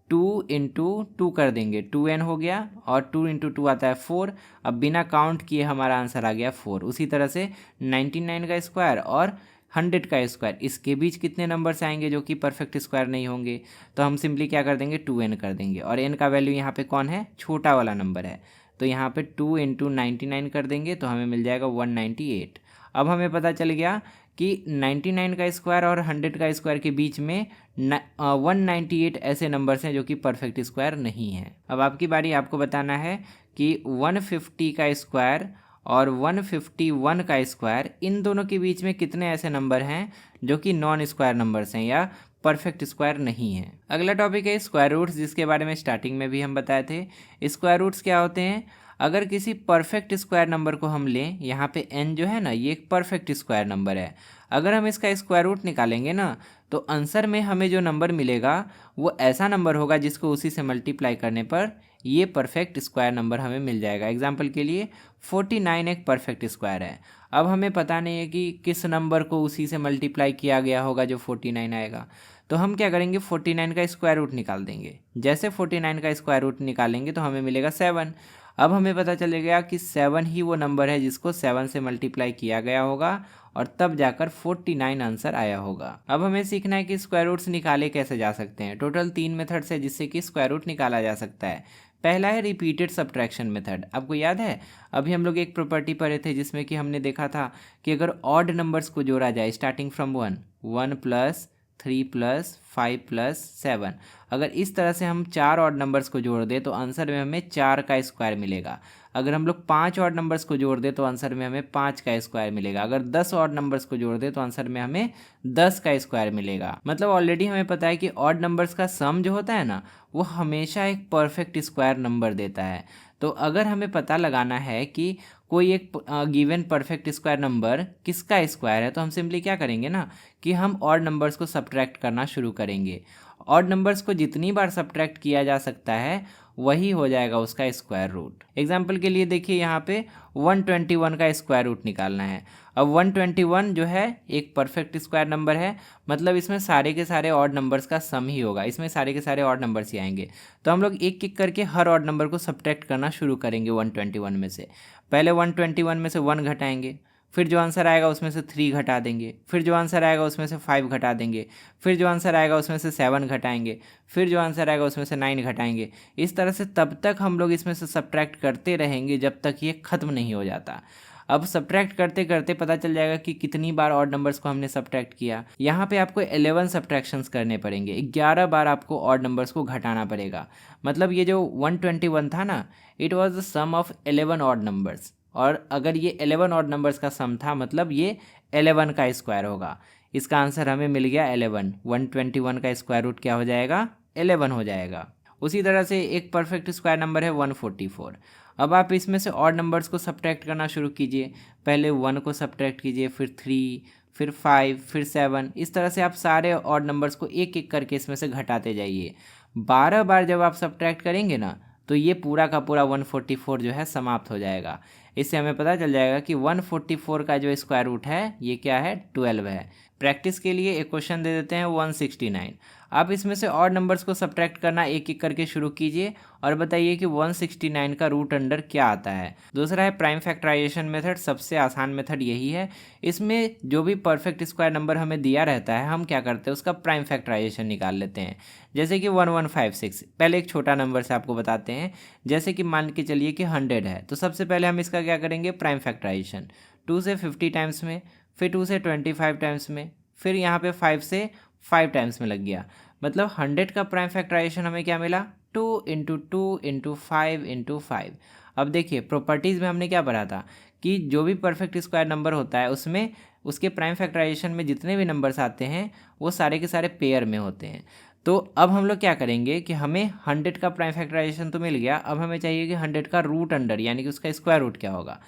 2 इंटू 2 कर देंगे, 2n हो गया, और 2 इंटू 2 आता है 4। अब बिना काउंट किए हमारा आंसर आ गया 4। उसी तरह से 99 का स्क्वायर और 100 का स्क्वायर, इसके बीच कितने नंबर्स आएंगे जो कि परफेक्ट स्क्वायर नहीं होंगे, तो हम सिंपली क्या कर देंगे, 2n कर देंगे। और n का वैल्यू यहाँ पे कौन है, छोटा वाला नंबर है, तो यहाँ पे 2 इंटू 99 कर देंगे तो हमें मिल जाएगा 198। अब हमें पता चल गया कि 99 का स्क्वायर और 100 का स्क्वायर के बीच में 198 ऐसे नंबर्स हैं जो कि परफेक्ट स्क्वायर नहीं हैं। अब आपकी बारी, आपको बताना है कि 150 का स्क्वायर और 151 का स्क्वायर, इन दोनों के बीच में कितने ऐसे नंबर हैं जो कि नॉन स्क्वायर नंबर्स हैं या परफेक्ट स्क्वायर नहीं है। अगला टॉपिक है स्क्वायर रूट्स, जिसके बारे में स्टार्टिंग में भी हम बताए थे। स्क्वायर रूट्स क्या होते हैं, अगर किसी परफेक्ट स्क्वायर नंबर को हम लें, यहाँ पे n जो है ना, ये एक परफेक्ट स्क्वायर नंबर है, अगर हम इसका स्क्वायर रूट निकालेंगे ना तो आंसर में हमें जो नंबर मिलेगा वो ऐसा नंबर होगा जिसको उसी से मल्टीप्लाई करने पर ये परफेक्ट स्क्वायर नंबर हमें मिल जाएगा। एग्जाम्पल के लिए 49 एक परफेक्ट स्क्वायर है। अब हमें पता नहीं है कि किस नंबर को उसी से मल्टीप्लाई किया गया होगा जो 49 आएगा, तो हम क्या करेंगे, 49 का स्क्वायर रूट निकाल देंगे। जैसे 49 का स्क्वायर रूट निकालेंगे तो हमें मिलेगा 7। अब हमें पता चलेगा कि 7 ही वो नंबर है जिसको 7 से मल्टीप्लाई किया गया होगा और तब जाकर 49 आंसर आया होगा। अब हमें सीखना है कि स्क्वायर रूट्स निकाले कैसे जा सकते हैं। टोटल 3 मेथड्स है जिससे कि स्क्वायर रूट निकाला जा सकता है। पहला है रिपीटेड सब्ट्रैक्शन मेथड। आपको याद है अभी हम लोग एक प्रॉपर्टी पढ़े थे जिसमें कि हमने देखा था कि अगर ऑड नंबर्स को जोड़ा जाए starting from 1 plus 3 plus 5 plus 7, अगर इस तरह से हम 4 ऑड नंबर्स को जोड़ दें तो आंसर में हमें 4 का स्क्वायर मिलेगा। अगर हम लोग 5 ऑड नंबर्स को जोड़ दें तो आंसर में हमें 5 का स्क्वायर मिलेगा। अगर 10 ऑड नंबर्स को जोड़ दें तो आंसर में हमें 10 का स्क्वायर मिलेगा। मतलब ऑलरेडी हमें पता है कि ऑड नंबर्स का सम जो होता है ना, वो हमेशा एक परफेक्ट स्क्वायर नंबर देता है। तो अगर हमें पता लगाना है कि कोई एक गिवन परफेक्ट स्क्वायर नंबर किसका स्क्वायर है, तो हम सिंपली क्या करेंगे ना कि हम ऑड नंबर्स को सब्ट्रैक्ट करना शुरू करेंगे। ऑड नंबर्स को जितनी बार सब्ट्रैक्ट किया जा सकता है वही हो जाएगा उसका स्क्वायर रूट। एग्जाम्पल के लिए देखिए यहाँ पे 121 का स्क्वायर रूट निकालना है। अब 121 जो है एक परफेक्ट स्क्वायर नंबर है, मतलब इसमें सारे के सारे ऑड नंबर्स का सम ही होगा, इसमें सारे के सारे ऑड नंबर्स ही आएंगे। तो हम लोग एक एक करके हर ऑड नंबर को सब्ट्रैक्ट करना शुरू करेंगे 121 में से। पहले 121 में से 1 घटाएंगे, फिर जो आंसर आएगा उसमें से 3 घटा देंगे, फिर जो आंसर आएगा उसमें से 5 घटा देंगे, फिर जो आंसर आएगा उसमें से 7 घटाएंगे, फिर जो आंसर आएगा उसमें से 9 घटाएंगे। इस तरह से तब तक हम लोग इसमें से सब्ट्रैक्ट करते रहेंगे जब तक ये ख़त्म नहीं हो जाता। अब सब्ट्रैक्ट करते करते पता चल जाएगा कि कितनी बार ऑड नंबर्स को हमने सब्ट्रैक्ट किया। यहाँ पे आपको 11 सब्ट्रैक्शंस करने पड़ेंगे, 11 बार आपको ऑड नंबर्स को घटाना पड़ेगा। मतलब ये जो 121 था ना, it was the sum of 11 odd numbers, और अगर ये 11 ऑड नंबर्स का सम था मतलब ये 11 का स्क्वायर होगा। इसका आंसर हमें मिल गया 11। 121 का स्क्वायर रूट क्या हो जाएगा? 11 हो जाएगा। उसी तरह से एक परफेक्ट स्क्वायर नंबर है 144। अब आप इसमें से ऑड नंबर्स को सब्ट्रैक्ट करना शुरू कीजिए। पहले 1 को सब्ट्रैक्ट कीजिए, फिर 3, फिर 5, फिर 7। इस तरह से आप सारे ऑड नंबर्स को एक एक करके इसमें से घटाते जाइए। 12 बार जब आप सब्ट्रैक्ट करेंगे ना, तो ये पूरा का पूरा 144 जो है समाप्त हो जाएगा। इससे हमें पता चल जाएगा कि 144 का जो स्क्वायर रूट है ये क्या है? 12 है। प्रैक्टिस के लिए एक क्वेश्चन दे देते हैं 169। आप इसमें से ऑड नंबर्स को सब्ट्रैक्ट करना एक एक करके शुरू कीजिए और बताइए कि 169 का रूट अंडर क्या आता है। दूसरा है प्राइम फैक्टराइजेशन मेथड। सबसे आसान मेथड यही है। इसमें जो भी परफेक्ट स्क्वायर नंबर हमें दिया रहता है, हम क्या करते हैं, उसका प्राइम फैक्टराइजेशन निकाल लेते हैं। जैसे कि 1156। पहले एक छोटा नंबर से आपको बताते हैं। जैसे कि मान के चलिए कि 100 है, तो सबसे पहले हम इसका क्या करेंगे? Prime factorisation. 2 से 50 टाइम्स में, फिर 2 से 25 टाइम्स में, फिर यहाँ पे 5 से 5 टाइम्स में लग गया। मतलब 100 का प्राइम फैक्टराइजेशन हमें क्या मिला? 2 × 2 × 5 × 5। अब देखिए प्रॉपर्टीज़ में हमने क्या पढ़ा था कि जो भी परफेक्ट स्क्वायर नंबर होता है उसमें उसके प्राइम फैक्टराइजेशन में जितने भी नंबर्स आते हैं वो सारे के सारे पेयर में होते हैं। तो अब हम लोग क्या करेंगे कि हमें 100 का प्राइम फैक्टराइजेशन तो मिल गया, अब हमें चाहिए कि 100 का रूट अंडर यानी कि उसका स्क्वायर रूट क्या होगा।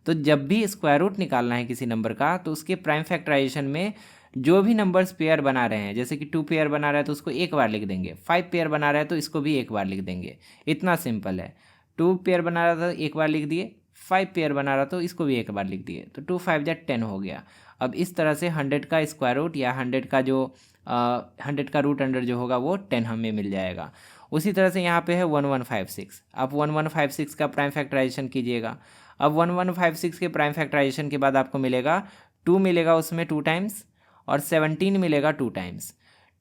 तो जब भी स्क्वायर रूट निकालना है किसी नंबर का, तो उसके प्राइम फैक्टराइजेशन में जो भी नंबर्स पेयर बना रहे हैं, जैसे कि 2 पेयर बना रहा है तो उसको एक बार लिख देंगे, 5 पेयर बना रहा है तो इसको भी एक बार लिख देंगे। इतना सिंपल है। 2 पेयर बना रहा था एक बार लिख दिए, 5 पेयर बना रहा तो इसको भी एक बार लिख दिए, तो 2 5 जा 10 हो गया। अब इस तरह से 100 का स्क्वायर रूट या 100 का जो 100 का रूट अंडर जो होगा वो 10 हमें मिल जाएगा। उसी तरह से यहाँ पे है 1156। आप 1156 का प्राइम फैक्टराइजेशन कीजिएगा। अब 1156 के प्राइम फैक्टराइजेशन के बाद आपको मिलेगा 2 मिलेगा उसमें 2 टाइम्स, और 17 मिलेगा 2 टाइम्स।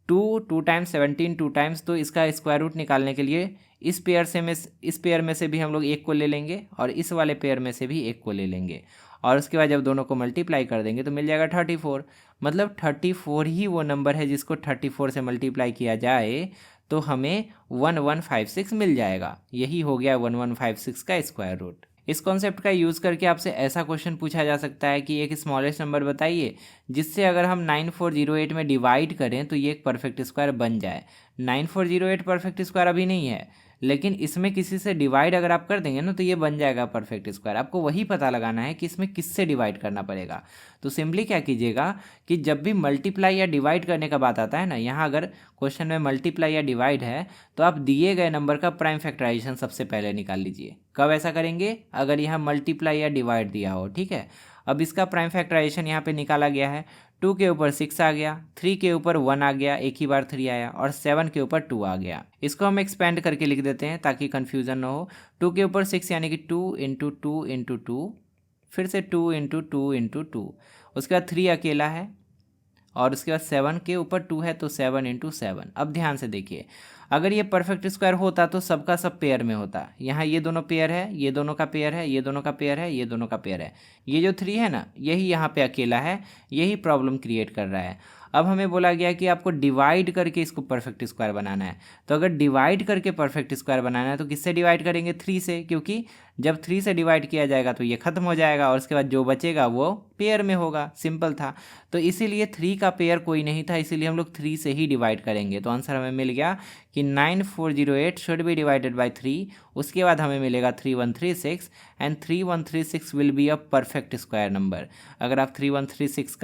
2 times 17 2 times. तो इसका स्क्वायर रूट निकालने के लिए इस पेयर में से भी हम लोग एक को ले लेंगे और इस वाले पेयर में से भी एक को ले लेंगे, और उसके बाद जब दोनों को मल्टीप्लाई कर देंगे तो मिल जाएगा 34। मतलब 34 ही वो नंबर है जिसको 34 से मल्टीप्लाई किया जाए तो हमें 1156 मिल जाएगा। यही हो गया 1156 का स्क्वायर रूट। इस कॉन्सेप्ट का यूज़ करके आपसे ऐसा क्वेश्चन पूछा जा सकता है कि एक स्मॉलेस्ट नंबर बताइए जिससे अगर हम 9408 में डिवाइड करें तो ये एक परफेक्ट स्क्वायर बन जाए। 9408 परफेक्ट स्क्वायर अभी नहीं है, लेकिन इसमें किसी से डिवाइड अगर आप कर देंगे ना तो ये बन जाएगा परफेक्ट स्क्वायर। आपको वही पता लगाना है कि इसमें किससे डिवाइड करना पड़ेगा। तो सिंपली क्या कीजिएगा कि जब भी मल्टीप्लाई या डिवाइड करने का बात आता है ना, यहाँ अगर क्वेश्चन में मल्टीप्लाई या डिवाइड है तो आप दिए गए नंबर का प्राइम फैक्टराइजेशन सबसे पहले निकाल लीजिए। कब ऐसा करेंगे? अगर यहाँ मल्टीप्लाई या डिवाइड दिया हो, ठीक है। अब इसका प्राइम फैक्टराइजेशन यहाँ पे निकाला गया है। 2 के ऊपर 6 आ गया, 3 के ऊपर 1 आ गया, एक ही बार 3 आया, और 7 के ऊपर 2 आ गया। इसको हम एक्सपेंड करके लिख देते हैं ताकि कन्फ्यूजन ना हो। 2 के ऊपर 6 यानी कि 2 × 2 × 2, फिर से 2 × 2 × 2, उसके बाद 3 अकेला है, और उसके बाद 7 के ऊपर 2 है तो 7 × 7। अब ध्यान से देखिए, अगर ये परफेक्ट स्क्वायर होता तो सबका सब पेयर में होता। यहाँ ये दोनों पेयर है, ये दोनों का पेयर है, ये दोनों का पेयर है, ये दोनों का पेयर है। ये जो 3 है ना, यही यहाँ पे अकेला है, यही प्रॉब्लम क्रिएट कर रहा है। अब हमें बोला गया कि आपको डिवाइड करके इसको परफेक्ट स्क्वायर बनाना है। तो अगर डिवाइड करके परफेक्ट स्क्वायर बनाना है तो किससे डिवाइड करेंगे? 3 से, क्योंकि जब 3 से डिवाइड किया जाएगा तो ये खत्म हो जाएगा और उसके बाद जो बचेगा वो पेयर में होगा। सिंपल था। तो इसीलिए 3 का पेयर कोई नहीं था, इसीलिए हम लोग 3 से ही डिवाइड करेंगे। तो आंसर हमें मिल गया कि 9408 शुड बी डिवाइडेड बाय 3। उसके बाद हमें मिलेगा 3136, and 3136 will be a perfect square number. अगर आप 3136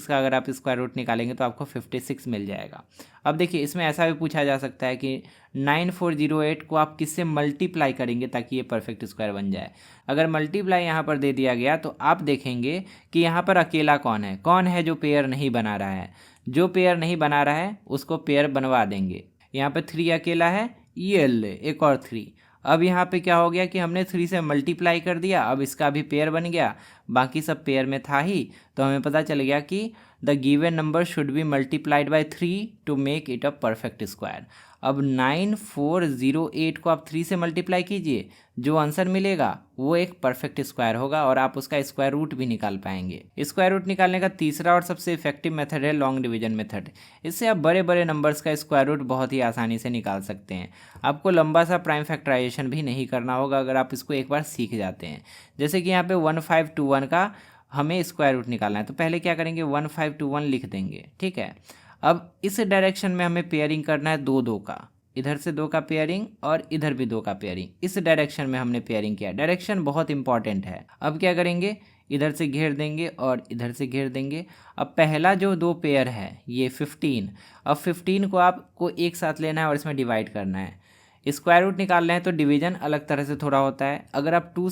का अगर आप स्क्वायर रूट निकालेंगे तो आपको 56 मिल जाएगा। अब देखिए इसमें ऐसा भी पूछा जा सकता है कि 9408 को आप किससे मल्टीप्लाई करेंगे ताकि ये परफेक्ट स्क्वायर बन जाए। अगर मल्टीप्लाई यहाँ पर दे दिया गया तो आप देखेंगे कि यहाँ पर अकेला कौन है जो पेयर नहीं बना रहा है। जो पेयर नहीं बना रहा है उसको पेयर बनवा देंगे। यहाँ पर 3 अकेला है, ये ले एक और 3। अब यहाँ पे क्या हो गया कि हमने 3 से मल्टीप्लाई कर दिया, अब इसका भी पेयर बन गया, बाकी सब पेयर में था ही, तो हमें पता चल गया कि the given number should be multiplied by 3 to make it a perfect square. अब 9408 को आप 3 से मल्टीप्लाई कीजिए, जो आंसर मिलेगा वो एक परफेक्ट स्क्वायर होगा और आप उसका स्क्वायर रूट भी निकाल पाएंगे। स्क्वायर रूट निकालने का तीसरा और सबसे इफेक्टिव मेथड है लॉन्ग डिवीजन मेथड। इससे आप बड़े बड़े नंबर्स का स्क्वायर रूट बहुत ही आसानी से निकाल सकते हैं। आपको लंबा सा प्राइम फैक्टराइजेशन भी नहीं करना होगा अगर आप इसको एक बार सीख जाते हैं। जैसे कि यहाँ पे 1521 का हमें स्क्वायर रूट निकालना है, तो पहले क्या करेंगे 1521 लिख देंगे, ठीक है। अब इस डायरेक्शन में हमें पेयरिंग करना है दो दो का, इधर से 2 का पेयरिंग और इधर भी 2 का पेयरिंग, इस डायरेक्शन में हमने पेयरिंग किया। डायरेक्शन बहुत इंपॉर्टेंट है। अब क्या करेंगे, इधर से घेर देंगे और इधर से घेर देंगे। अब पहला जो 2 पेयर है ये 15, अब 15 को आपको एक साथ लेना है और इसमें डिवाइड करना है। स्क्वायर रूट निकाल रहे हैं तो डिवीजन अलग तरह से थोड़ा होता है। अगर आप 2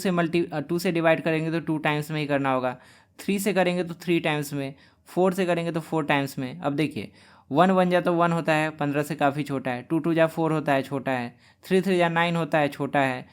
से डिवाइड करेंगे तो 2 टाइम्स में ही करना होगा, 3 से करेंगे तो 3 टाइम्स में, 4 से करेंगे तो 4 टाइम्स में। अब देखिए 1 1 जा तो 1 होता है, 15 से काफ़ी छोटा है, 2 2 जा 4 होता है, छोटा है, 3 3 जा 9 होता है, छोटा है,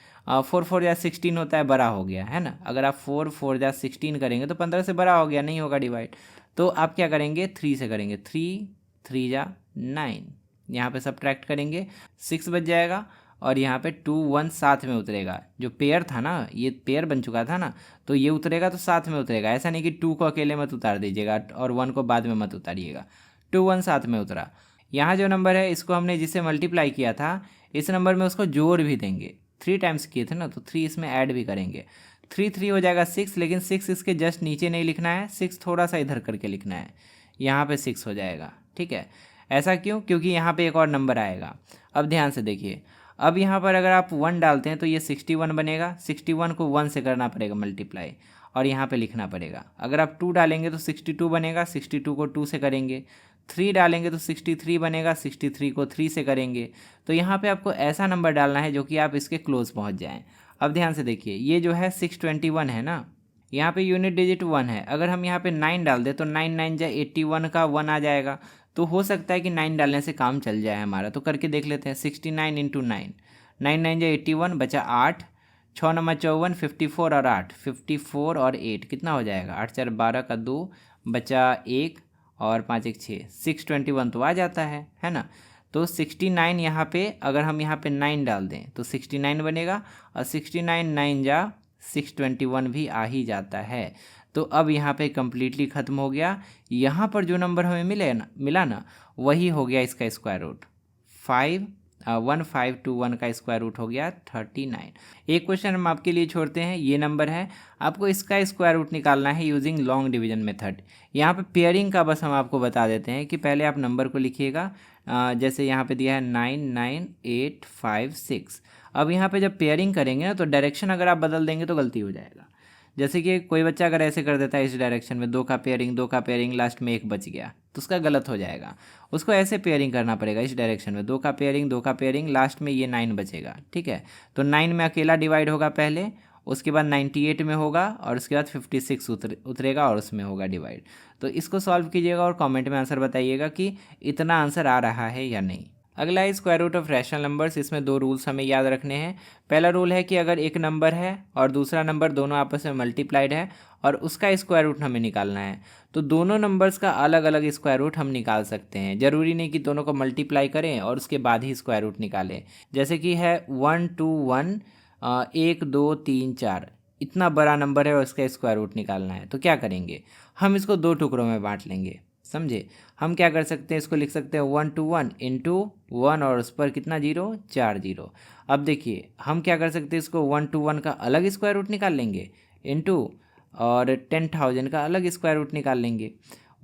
4 4 जा 16 होता है, बड़ा हो गया है ना। अगर आप 4 4 जा 16 करेंगे तो 15 से बड़ा हो गया, नहीं होगा डिवाइड। तो आप क्या करेंगे 3 से करेंगे, 3 3 जा 9, यहाँ पे सब्ट्रैक्ट करेंगे 6 बच जाएगा और यहाँ पे 2 1 साथ में उतरेगा। जो पेयर था ना, ये पेयर बन चुका था ना, तो ये उतरेगा तो साथ में उतरेगा। ऐसा नहीं कि 2 को अकेले मत उतार दीजिएगा और 1 को बाद में मत उतारिएगा। 2 1 साथ में उतरा। यहाँ जो नंबर है इसको हमने जिससे मल्टीप्लाई किया था, इस नंबर में उसको जोड़ भी देंगे। 3 टाइम्स किए थे ना, तो 3 इसमें ऐड भी करेंगे। 3 3 हो जाएगा 6, लेकिन 6 इसके जस्ट नीचे नहीं लिखना है, 6 थोड़ा सा इधर करके लिखना है, यहाँ पे 6 हो जाएगा, ठीक है। ऐसा क्यों, क्योंकि यहाँ पे एक और नंबर आएगा। अब ध्यान से देखिए, अब यहाँ पर अगर आप 1 डालते हैं तो ये 61 बनेगा, 61 को 1 से करना पड़ेगा मल्टीप्लाई और यहाँ पे लिखना पड़ेगा। अगर आप 2 डालेंगे तो 62 बनेगा, 62 को 2 से करेंगे। 3 डालेंगे तो 63 बनेगा, 63 को 3 से करेंगे। तो यहाँ पे आपको ऐसा नंबर डालना है जो कि आप इसके क्लोज पहुँच जाएँ। अब ध्यान से देखिए, ये जो है 621 है ना, यहाँ पे यूनिट डिजिट 1 है। अगर हम यहाँ पे 9 डाल दें तो 9 9 जा 81 का 1 आ जाएगा। तो हो सकता है कि 9 डालने से काम चल जाए हमारा, तो करके देख लेते हैं। 69 इंटू 9, 9 9 जा 81, बचा 8, 6 9 54, 54 और 8, 54 और 8 कितना हो जाएगा, 8 4 12 का 2, बचा 1 और 5 1 6, 621 तो आ जाता है ना। तो 69 यहाँ पे अगर हम यहाँ पे 9 डाल दें तो 69 बनेगा और 69 9 जा 621 भी आ ही जाता है। तो अब यहाँ पे कम्प्लीटली ख़त्म हो गया। यहाँ पर जो नंबर हमें मिला ना वही हो गया इसका स्क्वायर रूट। 1521 का स्क्वायर रूट हो गया 39। एक क्वेश्चन हम आपके लिए छोड़ते हैं, ये नंबर है, आपको इसका स्क्वायर रूट निकालना है यूजिंग लॉन्ग डिवीजन मेथड। यहाँ पे पेयरिंग का बस हम आपको बता देते हैं कि पहले आप नंबर को लिखिएगा। जैसे यहाँ पे दिया है 99856। अब यहाँ पे जब पेयरिंग करेंगे ना तो डायरेक्शन अगर आप बदल देंगे तो गलती हो जाएगा। जैसे कि कोई बच्चा अगर ऐसे कर देता है इस डायरेक्शन में 2 का पेयरिंग 2 का पेयरिंग, लास्ट में 1 बच गया तो उसका गलत हो जाएगा। उसको ऐसे पेयरिंग करना पड़ेगा इस डायरेक्शन में 2 का पेयरिंग 2 का पेयरिंग, लास्ट में ये 9 बचेगा, ठीक है। तो 9 में अकेला डिवाइड होगा पहले, उसके बाद 98 में होगा और उसके बाद 56 उतरेगा और उसमें होगा डिवाइड। तो इसको सॉल्व कीजिएगा और कमेंट में आंसर बताइएगा कि इतना आंसर आ रहा है या नहीं। अगला है square root of rational numbers. इसमें 2 रूल्स हमें याद रखने हैं। पहला रूल है कि अगर एक नंबर है और दूसरा नंबर दोनों आपस में मल्टीप्लाइड है और उसका स्क्वायर रूट हमें निकालना है तो दोनों नंबर्स का अलग अलग स्क्वायर रूट हम निकाल सकते हैं। ज़रूरी नहीं कि दोनों को मल्टीप्लाई करें और उसके बाद ही स्क्वायर रूट निकालें। जैसे कि है 1 2 1 1 2 3 4, इतना बड़ा नंबर है और इसका स्क्वायर रूट निकालना है तो क्या करेंगे, हम इसको 2 टुकड़ों में बांट लेंगे। समझे, हम क्या कर सकते हैं, इसको लिख सकते हैं 1 2 1 इंटू 1 और उस पर कितना 0 4 0। अब देखिए हम क्या कर सकते हैं, इसको 1 2 1 का अलग स्क्वायर रूट निकाल लेंगे इंटू और 10,000 का अलग स्क्वायर रूट निकाल लेंगे।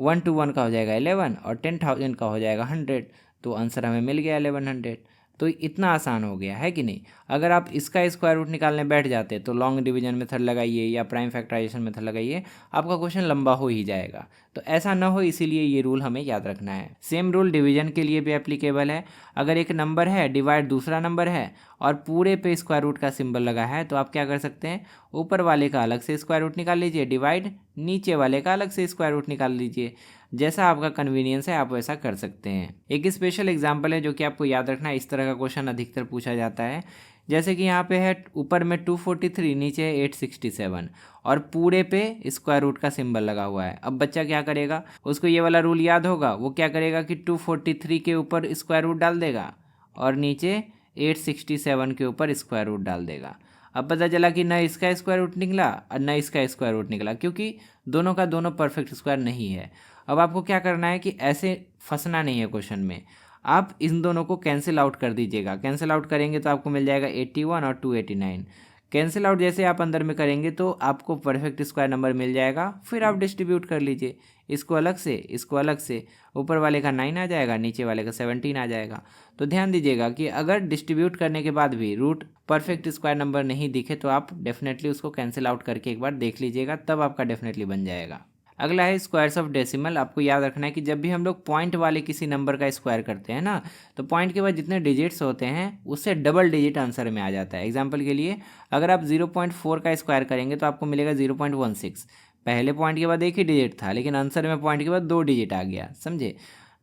1 2 1 का हो जाएगा 11 और 10,000 का हो जाएगा 100, तो आंसर हमें मिल गया 1100। तो इतना आसान हो गया है कि नहीं। अगर आप इसका स्क्वायर रूट निकालने बैठ जाते तो लॉन्ग डिवीजन मेथड लगाइए या प्राइम फैक्टराइजेशन मेथड लगाइए, आपका क्वेश्चन लंबा हो ही जाएगा। तो ऐसा ना हो इसीलिए ये रूल हमें याद रखना है। सेम रूल डिवीजन के लिए भी एप्लीकेबल है। अगर एक नंबर है डिवाइड दूसरा नंबर है और पूरे पे स्क्वायर रूट का सिंबल लगा है तो आप क्या कर सकते हैं, ऊपर वाले का अलग से स्क्वायर रूट निकाल लीजिए, डिवाइड नीचे वाले का अलग से स्क्वायर रूट निकाल लीजिए। जैसा आपका कन्वीनियंस है आप वैसा कर सकते हैं। एक स्पेशल एग्जाम्पल है जो कि आपको याद रखना है, इस तरह का क्वेश्चन अधिकतर पूछा जाता है। जैसे कि यहाँ पे है ऊपर में 243, नीचे है 867 और पूरे पे स्क्वायर रूट का सिंबल लगा हुआ है। अब बच्चा क्या करेगा, उसको ये वाला रूल याद होगा, वो क्या करेगा कि 243 के ऊपर स्क्वायर रूट डाल देगा और नीचे 867 के ऊपर स्क्वायर रूट डाल देगा। अब पता चला कि न इसका स्क्वायर रूट निकला और न इसका स्क्वायर रूट निकला, क्योंकि दोनों का दोनों परफेक्ट स्क्वायर नहीं है। अब आपको क्या करना है कि ऐसे फंसना नहीं है क्वेश्चन में, आप इन दोनों को कैंसिल आउट कर दीजिएगा। कैंसिल आउट करेंगे तो आपको मिल जाएगा 81 और 289। कैंसिल आउट जैसे आप अंदर में करेंगे तो आपको परफेक्ट स्क्वायर नंबर मिल जाएगा। फिर आप डिस्ट्रीब्यूट कर लीजिए, इसको अलग से इसको अलग से, ऊपर वाले का 9 आ जाएगा, नीचे वाले का 17 आ जाएगा। तो ध्यान दीजिएगा कि अगर डिस्ट्रीब्यूट करने के बाद भी रूट परफेक्ट स्क्वायर नंबर नहीं दिखे तो आप डेफिनेटली उसको कैंसिल आउट करके एक बार देख लीजिएगा, तब आपका डेफिनेटली बन जाएगा। अगला है स्क्वायर्स ऑफ डेसिमल। आपको याद रखना है कि जब भी हम लोग पॉइंट वाले किसी नंबर का स्क्वायर करते हैं ना, तो पॉइंट के बाद जितने डिजिट्स होते हैं उससे डबल डिजिट आंसर में आ जाता है। एग्जांपल के लिए अगर आप 0.4 का स्क्वायर करेंगे तो आपको मिलेगा 0.16। पहले पॉइंट के बाद एक ही डिजिट था, लेकिन आंसर में पॉइंट के बाद 2 डिजिट आ गया, समझे,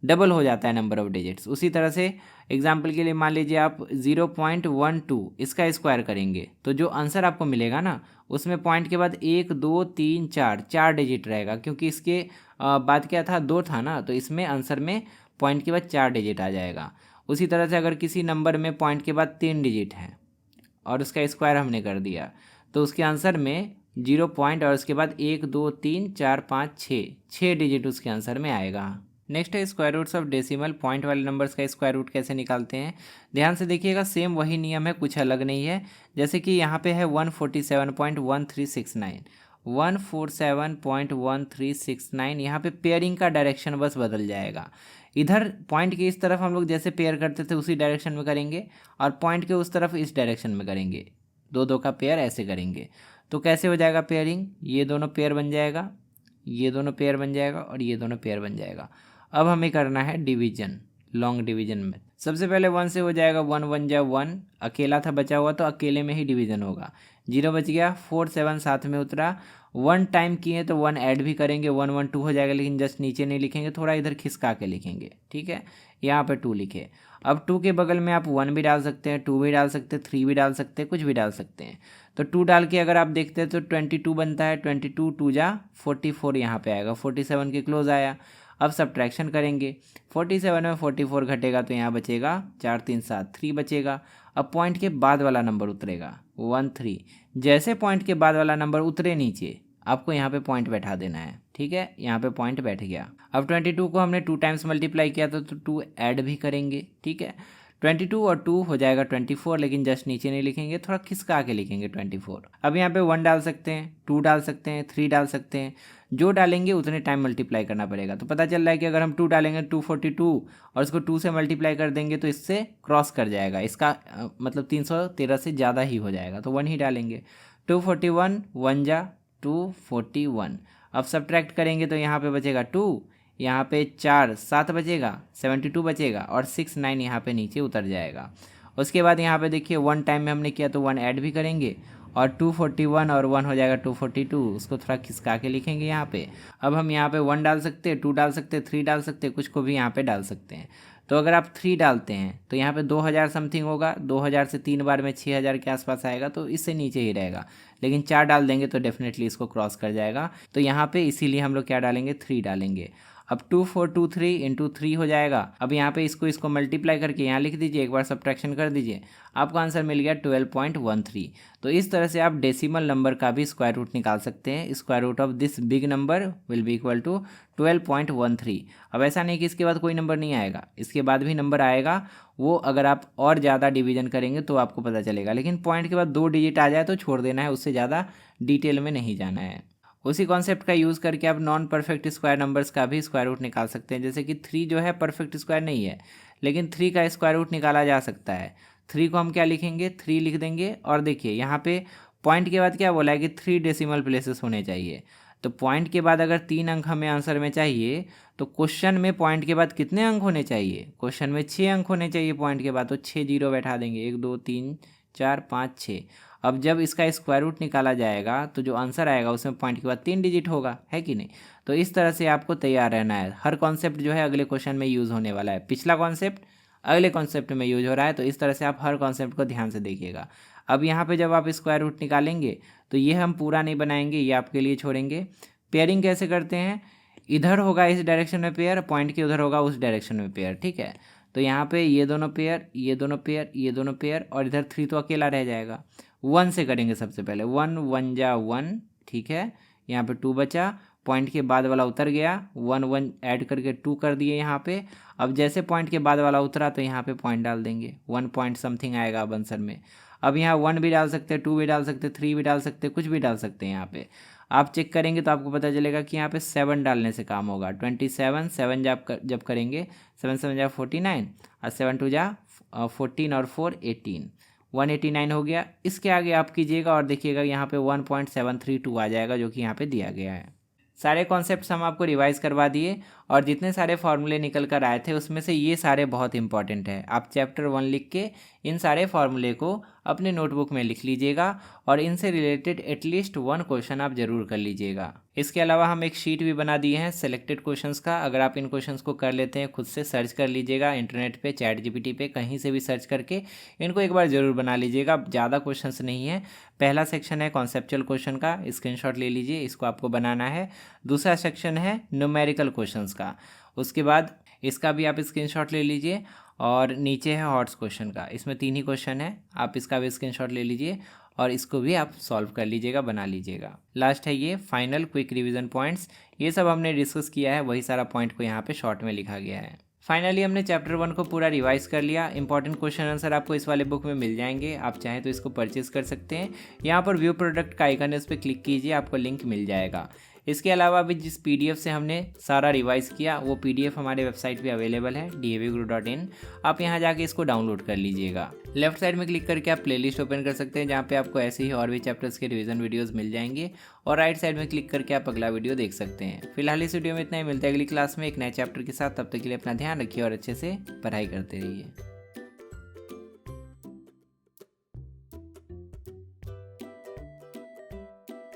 डबल हो जाता है नंबर ऑफ डिजिट्स। उसी तरह से एग्जाम्पल के लिए मान लीजिए आप 0.12 इसका स्क्वायर करेंगे तो जो आंसर आपको मिलेगा ना, उसमें पॉइंट के बाद 1 2 3 4 डिजिट रहेगा, क्योंकि इसके बाद क्या था, 2 था ना, तो इसमें आंसर में पॉइंट के बाद 4 डिजिट आ जाएगा। उसी तरह से अगर किसी नंबर में पॉइंट के बाद 3 डिजिट है और उसका स्क्वायर हमने कर दिया, तो उसके आंसर में 0 पॉइंट और उसके बाद 1 2 3 4 5 6 डिजिट उसके आंसर में आएगा। नेक्स्ट है square roots of decimal. Point वाले नंबर्स का स्क्वायर रूट कैसे निकालते हैं, ध्यान से देखिएगा, सेम वही नियम है, कुछ अलग नहीं है। जैसे कि यहाँ पे है 147.1369, 147.1369, यहाँ पे पेयरिंग का डायरेक्शन बस बदल जाएगा। इधर पॉइंट के इस तरफ हम लोग जैसे पेयर करते थे उसी डायरेक्शन में करेंगे, और पॉइंट के उस तरफ इस डायरेक्शन में करेंगे, दो का पेयर ऐसे करेंगे। तो कैसे हो जाएगा पेयरिंग, ये दोनों पेयर बन जाएगा, ये दोनों पेयर बन जाएगा और ये दोनों पेयर बन जाएगा। अब हमें करना है डिवीजन, लॉन्ग डिवीजन में। सबसे पहले 1 से हो जाएगा, 1 1 जा 1, अकेला था बचा हुआ तो अकेले में ही डिवीजन होगा। 0 बच गया, 4 7 साथ में उतरा, 1 टाइम किए तो 1 ऐड भी करेंगे, 1 1 2 हो जाएगा, लेकिन जस्ट नीचे नहीं लिखेंगे, थोड़ा इधर खिसका के लिखेंगे, ठीक है। यहाँ पे 2 लिखे। अब 2 के बगल में आप 1 भी डाल सकते हैं, 2 भी डाल सकते हैं, 3 भी डाल सकते हैं, कुछ भी डाल सकते हैं। तो 2 डाल के अगर आप देखते हैं तो 22 बनता है, 22 2 जा 44 यहाँ पे आएगा, 47 के क्लोज आया। अब सब्ट्रैक्शन करेंगे, 47 में 44 घटेगा तो यहाँ बचेगा 4 3 7, 3 बचेगा। अब पॉइंट के बाद वाला नंबर उतरेगा 1 3, जैसे पॉइंट के बाद वाला नंबर उतरे नीचे आपको यहाँ पे पॉइंट बैठा देना है, ठीक है, यहाँ पे पॉइंट बैठ गया। अब 22 को हमने 2 टाइम्स मल्टीप्लाई किया था तो 2 ऐड भी करेंगे, ठीक है। 22 और 2 हो जाएगा 24, लेकिन जस्ट नीचे नहीं लिखेंगे, थोड़ा खिसका के लिखेंगे 24। अब यहाँ पे 1 डाल सकते हैं, 2 डाल सकते हैं, 3 डाल सकते हैं, जो डालेंगे उतने टाइम मल्टीप्लाई करना पड़ेगा। तो पता चल रहा है कि अगर हम 2 डालेंगे 242 और इसको 2 से मल्टीप्लाई कर देंगे तो इससे क्रॉस कर जाएगा, इसका मतलब 313 से ज़्यादा ही हो जाएगा, तो 1 ही डालेंगे। 241 1 जा 241। अब सब्ट्रैक्ट करेंगे तो यहाँ पे बचेगा 2, यहाँ पे 4 7 बचेगा, 72 बचेगा और 6 9 यहाँ पे नीचे उतर जाएगा। उसके बाद यहाँ पे देखिए 1 टाइम में हमने किया तो 1 ऐड भी करेंगे और 241 और 1 हो जाएगा 242, उसको थोड़ा खिसका के लिखेंगे यहाँ पे। अब हम यहाँ पे 1 डाल सकते हैं, 2 डाल सकते हैं, 3 डाल सकते हैं, कुछ को भी यहाँ पे डाल सकते हैं। तो अगर आप 3 डालते हैं तो यहाँ पे 2000 समथिंग होगा, 2000 से 3 बार में 6000 के आसपास आएगा, तो इससे नीचे ही रहेगा। लेकिन 4 डाल देंगे तो डेफिनेटली इसको क्रॉस कर जाएगा, तो यहाँ पे इसीलिए हम लोग क्या डालेंगे, 3 डालेंगे। अब 2423 इंटू 3 हो जाएगा। अब यहाँ पे इसको मल्टीप्लाई करके यहाँ लिख दीजिए, एक बार सब्ट्रैक्शन कर दीजिए, आपका आंसर मिल गया 12.13। तो इस तरह से आप डेसिमल नंबर का भी स्क्वायर रूट निकाल सकते हैं। Square root of this big number will be equal to 12.13। अब ऐसा नहीं कि इसके बाद कोई नंबर नहीं आएगा, इसके बाद भी नंबर आएगा, वो अगर आप और ज़्यादा डिवीजन करेंगे तो आपको पता चलेगा, लेकिन पॉइंट के बाद 2 डिजिट आ जाए तो छोड़ देना है, उससे ज़्यादा डिटेल में नहीं जाना है। उसी कॉन्सेप्ट का यूज़ करके आप नॉन परफेक्ट स्क्वायर नंबर्स का भी स्क्वायर रूट निकाल सकते हैं। जैसे कि 3 जो है परफेक्ट स्क्वायर नहीं है, लेकिन 3 का स्क्वायर रूट निकाला जा सकता है। 3 को हम क्या लिखेंगे, 3 लिख देंगे, और देखिए यहाँ पे पॉइंट के बाद क्या बोला है कि 3 डेसिमल प्लेसेस होने चाहिए। तो पॉइंट के बाद अगर 3 अंक हमें आंसर में चाहिए तो क्वेश्चन में पॉइंट के बाद कितने अंक होने चाहिए, क्वेश्चन में 6 अंक होने चाहिए पॉइंट के बाद, तो 6 जीरो बैठा देंगे, 1 2 3 4 5 6। अब जब इसका स्क्वायर रूट निकाला जाएगा तो जो आंसर आएगा उसमें पॉइंट के बाद 3 डिजिट होगा, है कि नहीं। तो इस तरह से आपको तैयार रहना है, हर कॉन्सेप्ट जो है अगले क्वेश्चन में यूज़ होने वाला है। पिछला कॉन्सेप्ट अगले कॉन्सेप्ट में यूज हो रहा है। तो इस तरह से आप हर कॉन्सेप्ट को ध्यान से देखिएगा। अब यहाँ पे जब आप स्क्वायर रूट निकालेंगे तो ये हम पूरा नहीं बनाएंगे, ये आपके लिए छोड़ेंगे। पेयरिंग कैसे करते हैं, इधर होगा इस डायरेक्शन में पेयर, पॉइंट के उधर होगा उस डायरेक्शन में पेयर, ठीक है। तो यहाँ पे ये दोनों पेयर, ये दोनों पेयर, ये दोनों पेयर, और इधर 3 तो अकेला रह जाएगा। 1 से करेंगे सबसे पहले, 1 1 जा 1, ठीक है। यहाँ पे 2 बचा, पॉइंट के बाद वाला उतर गया, 1 1 ऐड करके 2 कर दिए यहाँ पे। अब जैसे पॉइंट के बाद वाला उतरा तो यहाँ पे पॉइंट डाल देंगे, 1 पॉइंट समथिंग आएगा अब आंसर में। अब यहाँ 1 भी डाल सकते हैं, 2 भी डाल सकते हैं, 3 भी डाल सकते हैं, कुछ भी डाल सकते हैं। यहाँ पे आप चेक करेंगे तो आपको पता चलेगा कि यहाँ पे 7 डालने से काम होगा। 27, 7 जब करेंगे, 7 7 जा 49, और 7 2 जा 14 और 4 18, 189 हो गया। इसके आगे आप कीजिएगा और देखिएगा यहाँ पे 1.732 आ जाएगा, जो कि यहाँ पे दिया गया है। सारे कॉन्सेप्ट्स हम आपको रिवाइज करवा दिए, और जितने सारे फॉर्मूले निकल कर आए थे उसमें से ये सारे बहुत इंपॉर्टेंट है। आप चैप्टर 1 लिख के इन सारे फॉर्मूले को अपने नोटबुक में लिख लीजिएगा, और इनसे रिलेटेड एटलीस्ट 1 क्वेश्चन आप जरूर कर लीजिएगा। इसके अलावा हम एक शीट भी बना दिए हैं सेलेक्टेड क्वेश्चंस का। अगर आप इन क्वेश्चंस को कर लेते हैं, खुद से सर्च कर लीजिएगा इंटरनेट पे, चैट जीपीटी पे, कहीं से भी सर्च करके इनको एक बार ज़रूर बना लीजिएगा। ज़्यादा क्वेश्चंस नहीं है। पहला सेक्शन है कॉन्सेप्चुअल क्वेश्चन का, स्क्रीनशॉट ले लीजिए, इसको आपको बनाना है। दूसरा सेक्शन है न्यूमेरिकल क्वेश्चंस का, उसके बाद इसका भी आप स्क्रीनशॉट ले लीजिए। और नीचे है हॉट्स क्वेश्चन का, इसमें 3 ही क्वेश्चन है, आप इसका भी स्क्रीनशॉट ले लीजिए और इसको भी आप सॉल्व कर लीजिएगा, बना लीजिएगा। लास्ट है ये फाइनल क्विक रिवीजन पॉइंट्स। ये सब हमने डिस्कस किया है, वही सारा पॉइंट को यहाँ पे शॉर्ट में लिखा गया है। फाइनली हमने चैप्टर 1 को पूरा रिवाइज कर लिया। इंपॉर्टेंट क्वेश्चन आंसर आपको इस वाले बुक में मिल जाएंगे, आप चाहें तो इसको परचेज कर सकते हैं। यहाँ पर व्यू प्रोडक्ट का आइकन है, उस पर क्लिक कीजिए, आपको लिंक मिल जाएगा। इसके अलावा भी जिस पीडीएफ से हमने सारा रिवाइज किया, वो पीडीएफ हमारे वेबसाइट पे अवेलेबल है davguru.in। आप यहाँ जाके इसको डाउनलोड कर लीजिएगा। लेफ्ट साइड में क्लिक करके आप प्लेलिस्ट ओपन कर सकते हैं, जहाँ पे आपको ऐसे ही और भी चैप्टर्स के रिवीजन वीडियोस मिल जाएंगे, और राइट साइड में क्लिक करके आप अगला वीडियो देख सकते हैं। फिलहाल इस वीडियो में इतना ही, मिलता है अगली क्लास में एक नए चैप्टर के साथ। तब तक के लिए अपना ध्यान रखिए और अच्छे से पढ़ाई करते रहिए।